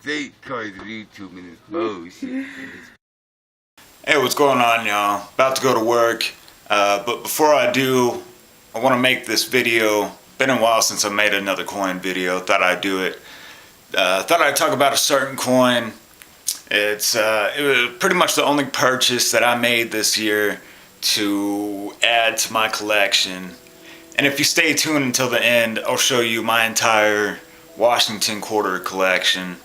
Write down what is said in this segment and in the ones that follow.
They cars read 2 minutes. Oh shit. Hey, what's going on, y'all? About to go to work, but before I do, I want to make this video. Been a while since I made another coin video. Thought I'd do it. Thought I'd talk about a certain coin. It was pretty much the only purchase that I made this year to add to my collection. And if you stay tuned until the end, I'll show you my entire Washington quarter collection.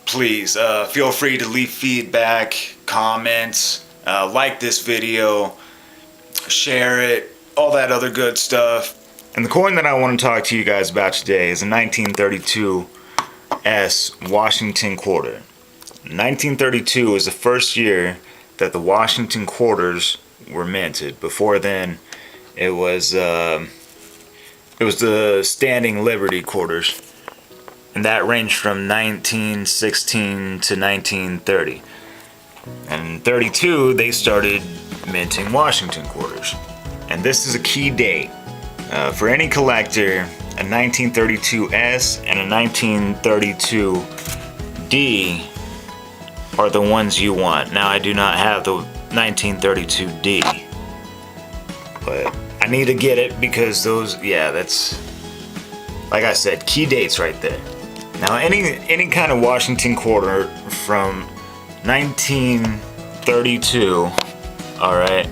Please feel free to leave feedback, comments, like this video, share it, all that other good stuff. And the coin that I want to talk to you guys about today is a 1932 S Washington quarter. 1932 is the first year that the Washington quarters were minted. Before then, it was the standing Liberty quarters, and that ranged from 1916 to 1930. And in 32, they started minting Washington quarters. And this is a key date for any collector. A 1932 S and a 1932 D are the ones you want. Now, I do not have the 1932 D, but I need to get it because those, yeah, that's, like I said, key dates right there. Now, any kind of Washington quarter from 1932, all right,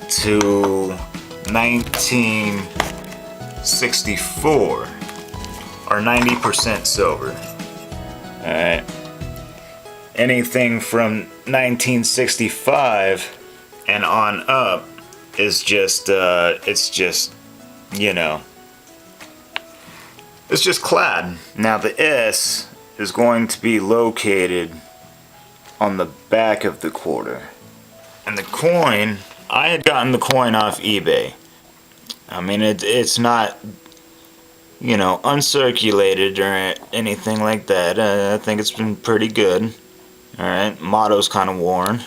to 1964 are 90% silver. All right. Anything from 1965 and on up is just, it's just, you know, it's just clad. Now the S is going to be located on the back of the quarter. And the coin, I had gotten the coin off eBay. I mean, it's not, you know, uncirculated or anything like that. I think it's been pretty good. Alright, motto's kind of worn.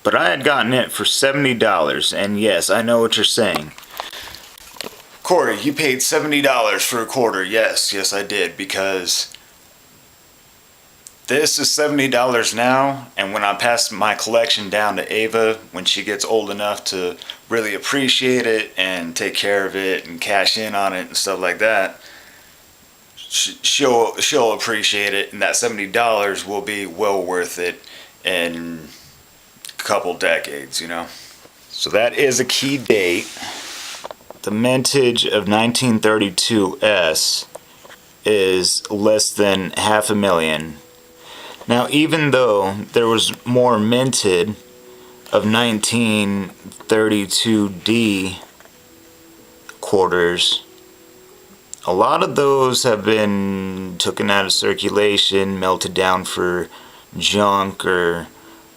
But I had gotten it for $70, and yes, I know what you're saying. Corey, you paid $70 for a quarter. Yes, I did, because this is $70 now, and when I pass my collection down to Ava, when she gets old enough to really appreciate it and take care of it and cash in on it and stuff like that, she'll appreciate it, and that $70 will be well worth it in couple decades, you know. So that is a key date. The mintage of 1932 S is less than 500,000. Now, even though there was more minted of 1932 D quarters, a lot of those have been taken out of circulation, melted down for junk or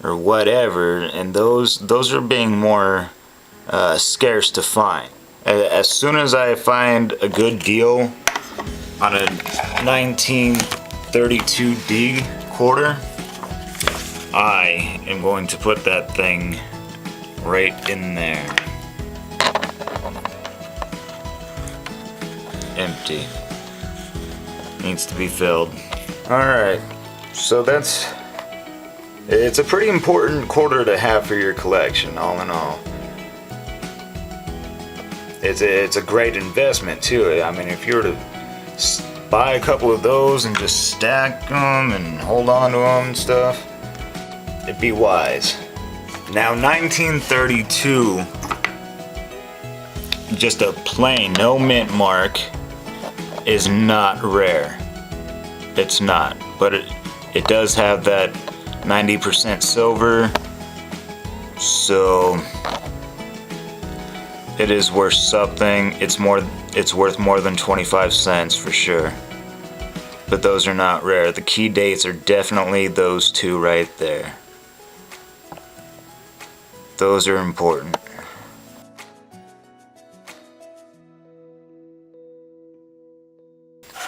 whatever, and those are being more scarce to find. As soon as I find a good deal on a 1932 D quarter, I am going to put that thing right in there. Empty. Needs to be filled. Alright, so it's a pretty important quarter to have for your collection, all in all. It's a great investment too. I mean, if you were to buy a couple of those and just stack them and hold on to them and stuff, it'd be wise. Now, 1932, just a plain, no mint mark, is not rare. It's not, but it does have that 90% silver, so it is worth something. It's worth more than 25 cents for sure. But those are not rare. The key dates are definitely those two right there. Those are important.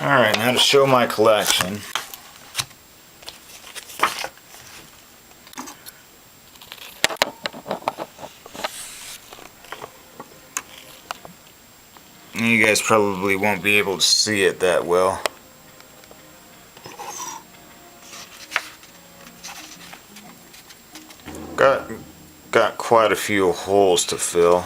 Alright, now to show my collection. You guys probably won't be able to see it that well. Got quite a few holes to fill.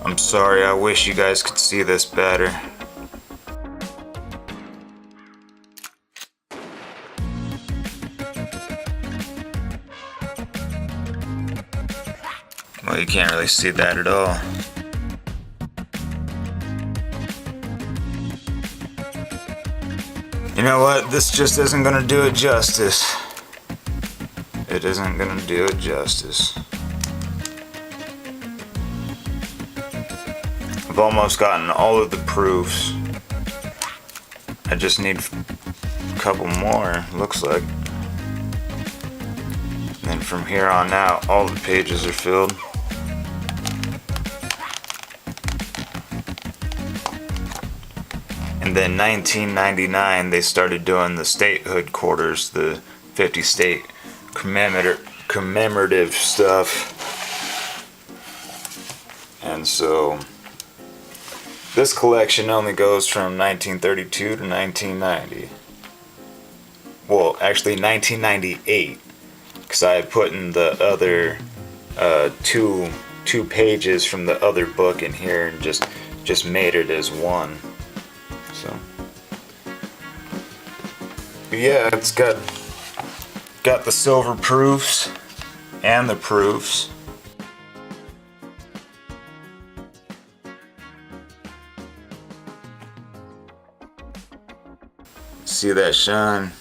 I'm sorry, I wish you guys could see this better. Well, you can't really see that at all. You know what? This just isn't gonna do it justice. It isn't gonna do it justice. I've almost gotten all of the proofs. I just need a couple more, looks like. And from here on out, all the pages are filled. And then 1999, they started doing the statehood quarters, the 50 state commemorative stuff. And so this collection only goes from 1932 to 1990. Well, actually 1998, because I had put in the other two pages from the other book in here and just made it as one. So, but yeah, it's got the silver proofs and the proofs. See that shine?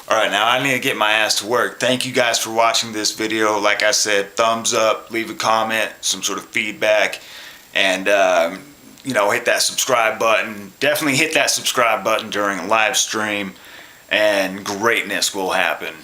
Alright, now I need to get my ass to work. Thank you guys for watching this video. Like I said, thumbs up, leave a comment, some sort of feedback, and you know, hit that subscribe button. Definitely hit that subscribe button during a live stream, and greatness will happen.